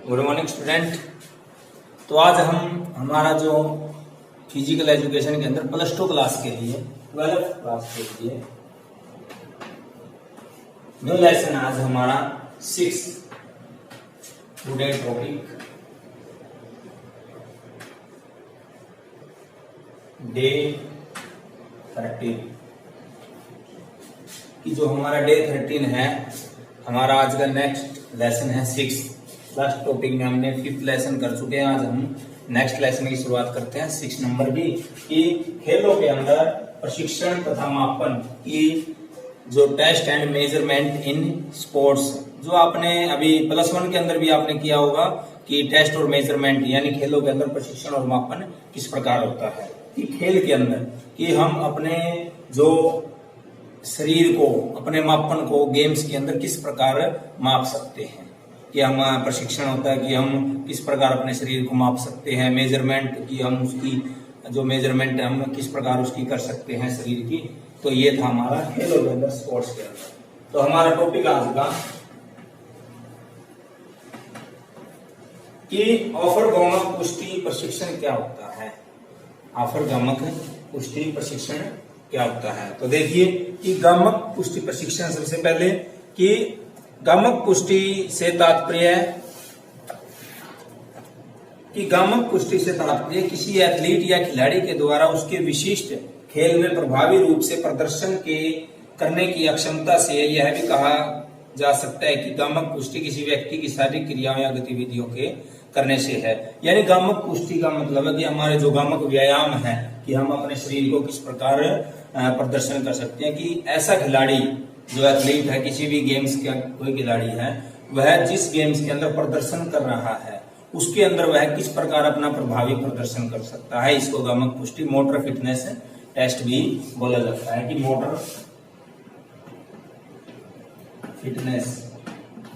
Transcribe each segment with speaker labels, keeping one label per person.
Speaker 1: Good morning student. तो आज हम हमारा जो फिजिकल एजुकेशन के अंदर +2 क्लास के लिए 12th क्लास के लिए न्यू लेसन आज हमारा 6 टुडे टॉपिक डे 13 कि जो हमारा डे 13 है, हमारा आज का नेक्स्ट लेसन है 6। लास्ट टॉपिक में हमने 5th लेसन कर चुके हैं। आज हम नेक्स्ट लेसन की शुरुआत करते हैं 6 नंबर की, कि खेलों के अंदर प्रशिक्षण तथा मापन की जो test and measurement in sports, जो आपने अभी +1 के अंदर भी आपने किया होगा कि टेस्ट और मेजरमेंट यानी खेलों के अंदर प्रशिक्षण और मापन किस प्रकार होता है। कि खेल के अंदर कि हम अपने जो शरीर को, अपने मापन को गेम्स के अंदर किस प्रकार माप सकते हैं, कि हम प्रशिक्षण होता है कि हम किस प्रकार अपने शरीर को माप सकते हैं, मेजरमेंट कि हम उसकी जो मेजरमेंट हम किस प्रकार उसकी कर सकते हैं शरीर की। तो ये था हमारा खेलों के अंदर, स्पोर्ट्स के अंदर। तो हमारा टॉपिक आज का कि ऑफरगामक पुष्टि प्रशिक्षण क्या होता है। ऑफरगामक पुष्टि प्रशिक्षण क्या होता है, तो देखिए कि गामक पुष्टि प्रशिक्षण, सबसे पहले कि गामक पुष्टि से तात्पर्य कि गामक पुष्टि से तात्पर्य किसी एथलीट या खिलाड़ी के द्वारा उसके विशिष्ट खेल में प्रभावी रूप से प्रदर्शन के करने की अक्षमता से यह भी कहा जा सकता है कि गामक पुष्टि किसी व्यक्ति की शारीरिक क्रियाओं या गतिविधियों के करने से है। यानी गामक पुष्टि का मतलब है कि हमारे जो गामक व्यायाम है कि हम अपने शरीर को किस प्रकार प्रदर्शन कर सकते हैं। कि ऐसा खिलाड़ी जो एथलीट है, किसी भी गेम्स का कोई खिलाड़ी है, वह जिस गेम्स के अंदर प्रदर्शन कर रहा है उसके अंदर वह किस प्रकार अपना प्रभावी प्रदर्शन कर सकता है। इसको गामक पुष्टि मोटर फिटनेस टेस्ट भी बोला जाता है। कि मोटर फिटनेस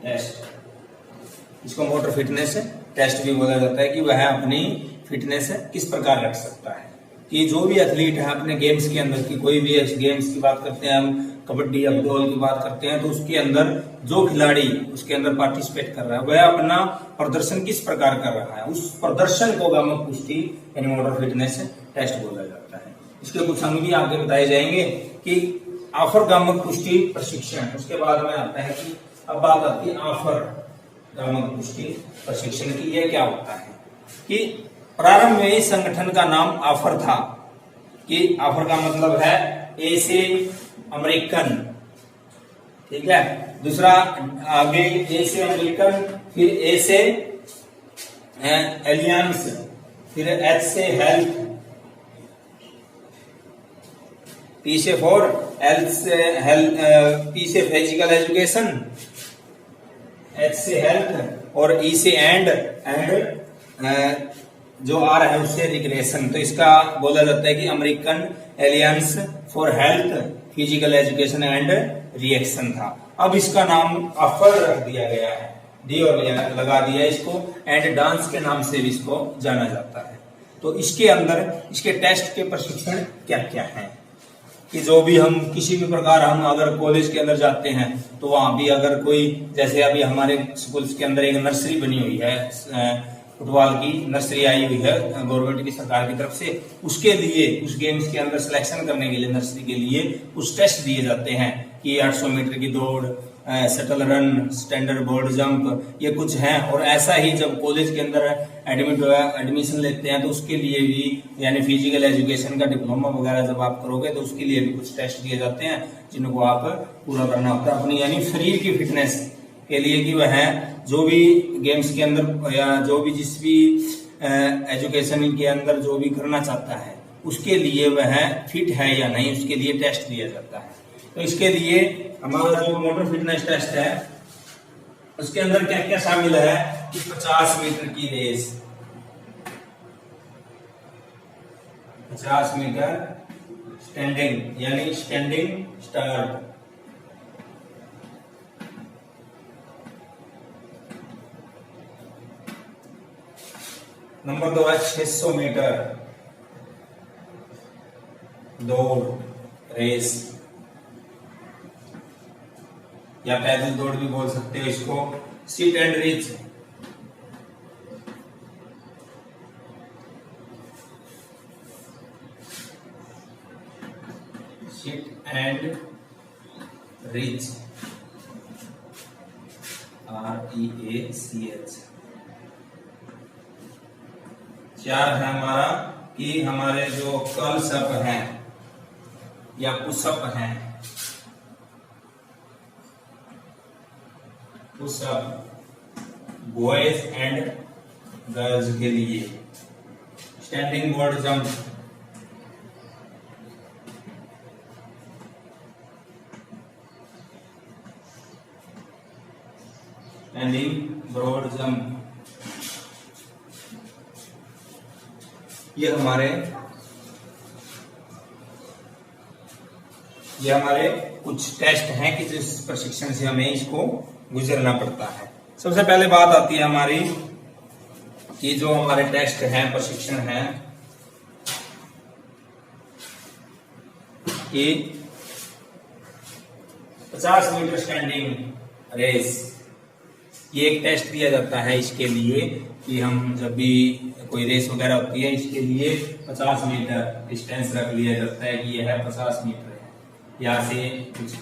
Speaker 1: टेस्ट, इसको मोटर फिटनेस टेस्ट भी बोला जाता है कि वह अपनी फिटनेस किस प्रकार रख सकता है। कि जो भी एथलीट है अपने गेम्स के अंदर, की कोई भी गेम्स की बात करते हैं हम, कबड्डी या फुटबॉल की बात करते हैं, तो उसके अंदर जो खिलाड़ी उसके अंदर पार्टिसिपेट कर रहा है वह अपना प्रदर्शन किस प्रकार कर रहा है, उस प्रदर्शन को गामक पुष्टि यानी मोटर फिटनेस टेस्ट बोला जाता है। इसके कुछ अंग भी आगे बताए जाएंगे कि ऑफर गामक पुष्टि प्रशिक्षण। उसके बाद में आता है कि अब बात आती है ऑफर गामक पुष्टि प्रशिक्षण की, यह क्या होता है। कि प्रारंभ में इस संगठन का नाम ऑफर था। कि ऑफर का मतलब है ए से अमेरिकन, ठीक है। दूसरा आगे ए से अमेरिकन, फिर ए से एलियंस, फिर एच से हेल्थ, पी से फॉर एल से हेल्थ, पी से फिजिकल एजुकेशन, एच से हेल्थ और ई से एंड जो आर है उससे रिक्रिएशन। तो इसका बोला जाता है कि American aliens for health physical education and reaction था। अब इसका नाम ऑफर रख दिया गया है, डी और लगा दिया इसको, एंड डांस के नाम से भी इसको जाना जाता है। तो इसके अंदर इसके टेस्ट के प्रशिक्षण क्या क्या हैं। कि जो भी हम किसी भी प्रकार हम अगर कॉलेज के अंदर जाते हैं तो वहां भी अगर कोई, जैसे अभी हमारे स्कूल्स के अंदर एक नर्सरी बनी हुई है, फुटबॉल की नर्सरी आई हुई है गवर्नमेंट की, सरकार की तरफ से, उसके लिए उस गेम्स के अंदर सिलेक्शन करने के लिए नर्सरी के लिए कुछ टेस्ट दिए जाते हैं कि 800 मीटर की दौड़, shuttle run, standard board jump, ये कुछ हैं। और ऐसा ही जब कॉलेज के अंदर एडमिशन लेते हैं तो उसके लिए भी यानी फिजिकल एजुकेशन का डिप्लोमा वगैरह जब आप करोगे तो उसके लिए भी कुछ टेस्ट दिए जाते हैं जिनको आप पूरा करना होता है अपनी यानी शरीर की फिटनेस के लिए। कि वह जो भी गेम्स के अंदर या जो भी जिस भी एजुकेशन के अंदर जो भी करना चाहता है उसके लिए वह फिट है या नहीं, उसके लिए टेस्ट दिया जाता है। तो इसके लिए हमारा जो मोटर फिटनेस टेस्ट है उसके अंदर क्या क्या शामिल है कि 50 मीटर की रेस, 50 मीटर स्टैंडिंग यानी स्टैंडिंग स्टार्ट, नंबर 2 है 600 मीटर दौड़ रेस, या पैदल दौड़ भी बोल सकते हो इसको, seat and rich and rich, REACH। 4 है हमारा कि हमारे जो कर्ल्स अप हैं या पुशअप हैं, पुशअप बॉयज एंड गर्ल्स के लिए, standing board jump, standing broad jump, ये हमारे कुछ टेस्ट हैं कि जिस प्रशिक्षण से हमें इसको गुजरना पड़ता है। सबसे पहले बात आती है हमारी कि जो हमारे टेस्ट हैं, प्रशिक्षण हैं, कि 50 मीटर स्टैंडिंग रेस, ये एक टेस्ट दिया जाता है इसके लिए कि हम जब भी कोई रेस वगैरह होती है इसके लिए 50 मीटर डिस्टेंस रख लिया जाता है कि यह है 50 मीटर है, यहाँ से कुछ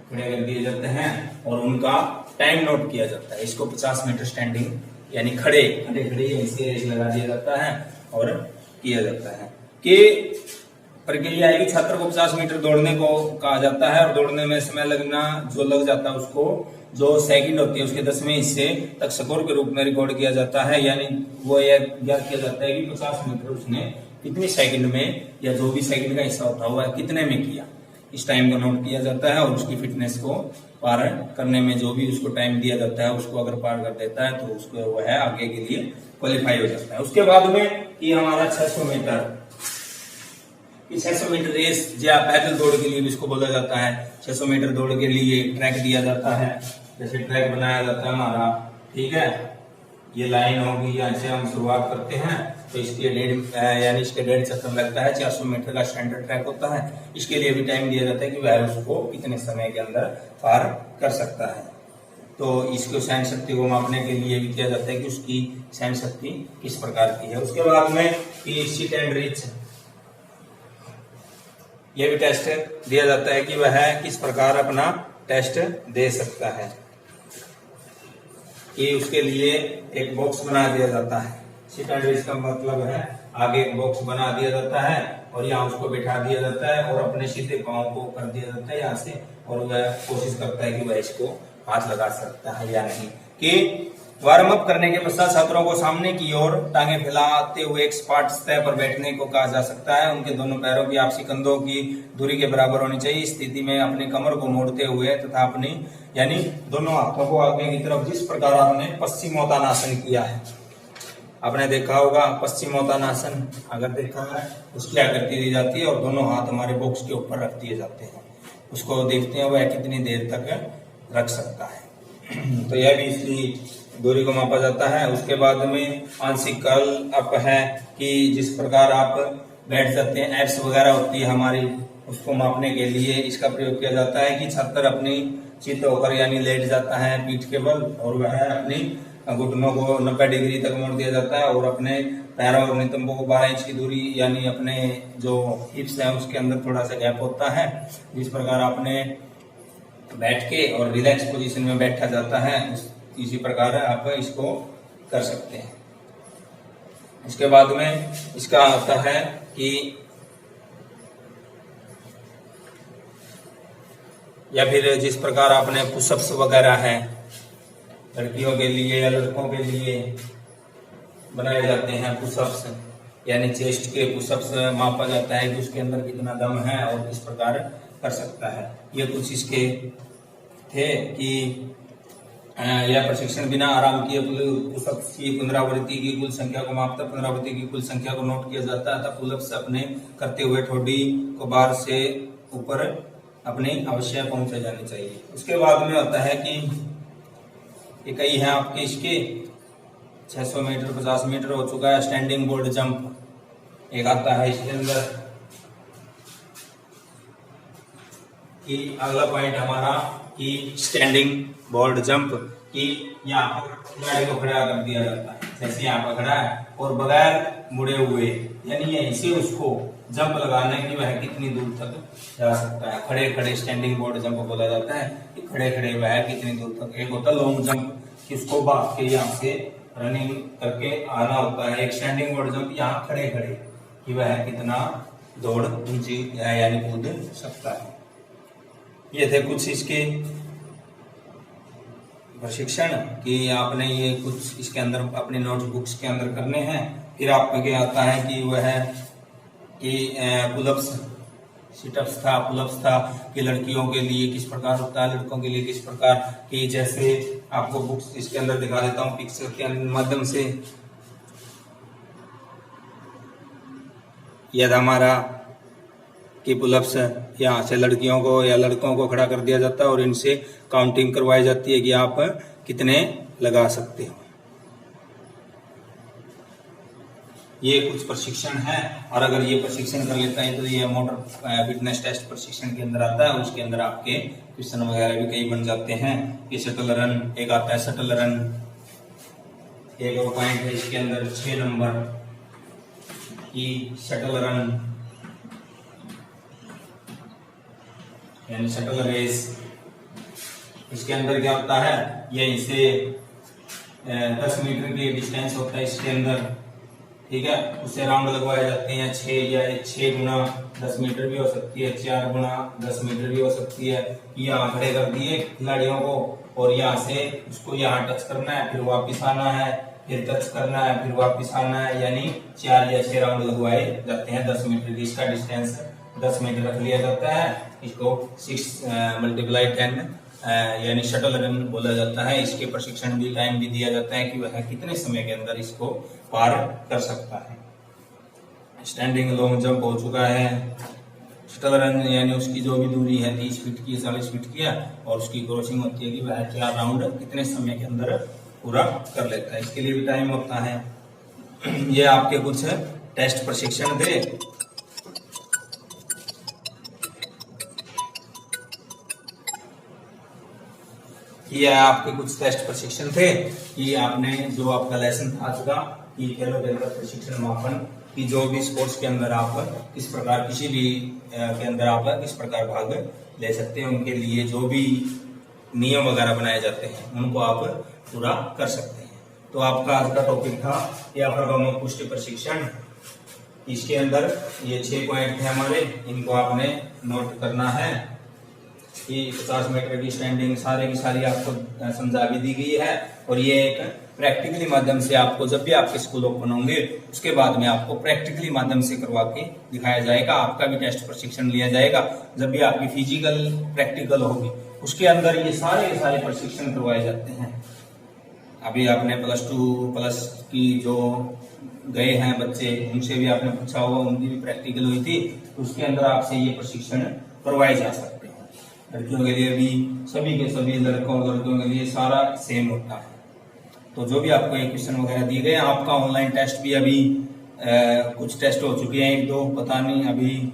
Speaker 1: खड़े कर दिए जाते हैं और उनका टाइम नोट किया जाता है। इसको 50 मीटर स्टैंडिंग यानी खड़े ऐसे रेस लगा दिया जाता है और किया जाता है कि प्रक्रिया है कि छात्र को 50 मीटर दौड़ने को कहा जाता है और दौड़ने में समय लगना जो लग जाता है उसको जो सेकंड होती है उसके 10वें हिस्से तक स्कोर के रूप में रिकॉर्ड किया जाता है। यानी वो यह ज्ञात किया जाता है कि 50 मीटर उसने कितने सेकंड में या जो भी सेकंड का हिस्सा होता हुआ कितने में किया, इस टाइम को नोट किया जाता है और उसकी फिटनेस को पार करने में जो भी उसको टाइम दिया जाता है उसको अगर पार कर देता है तो उसको वो है आगे के लिए क्वालिफाई हो जाता है। उसके बाद में ये हमारा 600 मीटर, 600 मीटर रेस या पैदल दौड़ के लिए भी इसको बोला जाता है। 600 मीटर दौड़ के लिए ट्रैक दिया जाता है, जैसे ट्रैक बनाया जाता है हमारा, ठीक है, ये लाइन होगी, यहाँ से हम शुरुआत करते हैं तो इसके 1.5 चक्कर लगता है। 400 मीटर का स्टैंडर्ड ट्रैक होता है, इसके लिए भी टाइम दिया जाता है कि वह उसको कितने समय के अंदर पार कर सकता है। तो इसको सहन शक्ति को मापने के लिए भी किया जाता है कि उसकी सहन शक्ति किस प्रकार की है। उसके बाद में सिट एंड रीच, यह भी टेस्ट दिया जाता है कि वह किस प्रकार अपना टेस्ट दे सकता है, कि उसके लिए एक बॉक्स बना दिया जाता है। सिट एंड रीच का मतलब है आगे एक बॉक्स बना दिया जाता है और यहाँ उसको बैठा दिया जाता है और अपने सीधे पांव को कर दिया जाता है यहाँ से, और वह कोशिश करता है कि वह इसको हाथ लगा सकता है या नहीं। कि वार्म अप करने के पश्चात छात्रों को सामने की ओर टांगे फैलाते हुए एक सपाट सतह पर बैठने को कहा जा सकता है। उनके दोनों पैरों की आपसी कंधों की दूरी के बराबर होनी चाहिए। इस स्थिति में अपनी कमर को मोड़ते हुए तथा अपनी यानी दोनों हाथों को आगे की तरफ, जिस प्रकार आपने पश्चिमोत्तानासन किया है, आपने देखा होगा पश्चिमोत्तानासन अगर देखा है उसकी आकृति दी जाती है और दोनों हाथ हमारे बॉक्स के ऊपर रख दिए जाते हैं। उसको देखते हैं वह कितनी देर तक रख सकता है। तो यह भी इसकी दूरी को मापा जाता है। उसके बाद में आंशिक कर्ल अप है कि जिस प्रकार आप बैठ जाते हैं, एब्स वगैरह होती है हमारी, उसको मापने के लिए इसका प्रयोग किया जाता है कि छात्र अपनी चित होकर यानी लेट जाता है पीठ के बल और वह अपनी घुटनों को 90 डिग्री तक मोड़ दिया जाता है और अपने पैरों और नितंबों को 12 इंच की दूरी यानी अपने जो हिप्स है उसके अंदर थोड़ा सा गैप होता है। जिस प्रकार आपने बैठ के और रिलैक्स पोजीशन में बैठा जाता है इसी प्रकार आप इसको कर सकते हैं। इसके बाद में इसका आता है कि या फिर जिस प्रकार आपने पुशअप्स वगैरह है लड़कियों के लिए या लड़कों के लिए बनाए जाते हैं पुशअप्स, यानी चेस्ट के पुशअप्स मापा जाता है कि उसके अंदर कितना दम है और किस प्रकार कर सकता है। ये कुछ इसके थे कि यह प्रशिक्षण बिना आराम किए पुशअप्स की पुनरावृत्ति की कुल संख्या को मापता, पुनरावृत्ति की कुल संख्या को नोट किया जाता है। पुलअप्स अपने करते हुए ठोडी को बार से ऊपर अपनी अवश्य पहुंचे जानी चाहिए। उसके बाद में होता है कि इकाई है आपके इसके 600 मीटर 50 मीटर हो चुका है। स्टैंडिंग बोर्ड जंप एक आता है इसके अंदर कि अगला पॉइंट हमारा कि स्टैंडिंग बोर्ड जंप कि यहाँ पर खिलाड़ी को खड़ा कर दिया जाता है, जैसे यहाँ पर खड़ा है और बगैर मुड़े हुए, यानी यहीं से उसको जंप लगाना है कि वह कितनी दूर तक जा सकता है। खड़े खड़े स्टैंडिंग बोर्ड जंप बोला जाता है कि खड़े खड़े वह कितनी दूर तक। एक होता है लॉन्ग जंप कि उसको भाग के यहाँ से रनिंग करके आना होता है। एक स्टैंडिंग बोर्ड जंप यहाँ खड़े खड़े कि वह कितना दौड़ ऊंची यानी कूद सकता है। ये थे कुछ इसके प्रशिक्षण कि आपने ये कुछ इसके अंदर अपने नोटबुक्स के अंदर करने हैं। फिर आपके आता है कि वह पुलअप्स, सिटअप्स था, पुलअप्स था कि लड़कियों के लिए किस प्रकार होता है, लड़कों के लिए किस प्रकार की। जैसे आपको बुक्स इसके अंदर दिखा देता हूँ पिक्चर के माध्यम से। यह हमारा कि पुलअप्स यहाँ से लड़कियों को या लड़कों को खड़ा कर दिया जाता है और इनसे काउंटिंग करवाई जाती है कि आप कितने लगा सकते हो। ये कुछ प्रशिक्षण है और अगर ये प्रशिक्षण कर लेता है तो ये मोटर फिटनेस टेस्ट प्रशिक्षण के अंदर आता है। उसके अंदर आपके क्वेश्चन वगैरह भी कई बन जाते हैं। ये शटल रन एक आता है, शटल रन एक और पॉइंट है इसके अंदर 6 नंबर की शटल रन यानी शटल रेस। इसके अंदर क्या होता है, यहीं से 10 मीटर की डिस्टेंस होता है इसके अंदर, ठीक है। उससे राउंड लगवाए जाते हैं 6 गुना 10 मीटर भी हो सकती है, 4 गुना 10 मीटर भी हो सकती है। यहाँ खड़े कर दिए खिलाड़ियों को और यहाँ से उसको यहाँ टच करना है, फिर वापिस आना है, फिर टच करना है, फिर वापिस आना है, यानी 4 या 6 राउंड लगवाए जाते हैं 10 मीटर की। इसका डिस्टेंस 10 मीटर रख लिया जाता है। इसको 6 × 10 यानी शटल रन बोला जाता है। इसके प्रशिक्षण भी टाइम भी दिया जाता है कि वह कितने समय के अंदर इसको पार कर सकता है। स्टैंडिंग लॉन्ग जंप हो चुका है। शटल रन यानी उसकी जो भी दूरी है 30 फीट की, 40 फीट की है और उसकी क्रॉसिंग होती है कि वह 4 राउंड कितने समय के अंदर पूरा कर लेता है। इसके लिए भी टाइम होता है। ये आपके कुछ टेस्ट प्रशिक्षण थे। ये आपके कुछ टेस्ट प्रशिक्षण थे कि आपने जो आपका लेसन था आज का कि खेलों के अंदर प्रशिक्षण मापन कि जो भी स्पोर्ट्स के अंदर आप किस प्रकार किसी भी के अंदर आप किस प्रकार भाग ले सकते हैं, उनके लिए जो भी नियम वगैरह बनाए जाते हैं उनको आप पूरा कर सकते हैं। तो आपका आज का टॉपिक था या प्रभावक पुष्टि प्रशिक्षण। इसके अंदर ये 6 पॉइंट थे हमारे, इनको आपने नोट करना है कि 50 मीटर की स्टैंडिंग सारे की सारी आपको समझा भी दी गई है। और ये एक प्रैक्टिकली माध्यम से आपको जब भी आपके स्कूल ओपन होंगे उसके बाद में आपको प्रैक्टिकली माध्यम से करवा के दिखाया जाएगा। आपका भी टेस्ट प्रशिक्षण लिया जाएगा। जब भी आपकी फिजिकल प्रैक्टिकल होगी उसके अंदर ये सारे प्रशिक्षण करवाए जाते हैं। अभी आपने +2+ की जो गए हैं बच्चे उनसे भी आपने पूछा होगा, उनकी भी प्रैक्टिकल हुई थी, तो उसके अंदर आपसे ये प्रशिक्षण करवाए जा सकते हैं। लड़कियों के लिए भी सभी के सभी लड़कों के लिए सारा सेम होता है। तो जो भी आपको ये क्वेश्चन वगैरह दिए गए, आपका ऑनलाइन टेस्ट भी अभी कुछ टेस्ट हो चुके हैं, 1-2 पता नहीं अभी,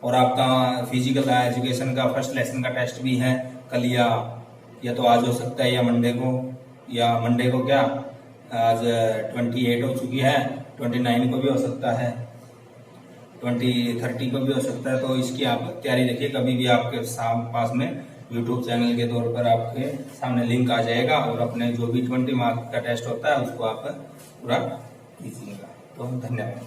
Speaker 1: और आपका फिजिकल एजुकेशन का फर्स्ट लेसन का टेस्ट भी है कल या तो आज हो सकता है या मंडे को क्या आज 28 हो चुकी है, 29 को भी हो सकता है, 30 को भी हो सकता है। तो इसकी आप तैयारी रखिए। कभी भी आपके पास में YouTube चैनल के तौर पर आपके सामने लिंक आ जाएगा और अपने जो भी 20 मार्क्स का टेस्ट होता है उसको आप पूरा कीजिएगा। तो धन्यवाद।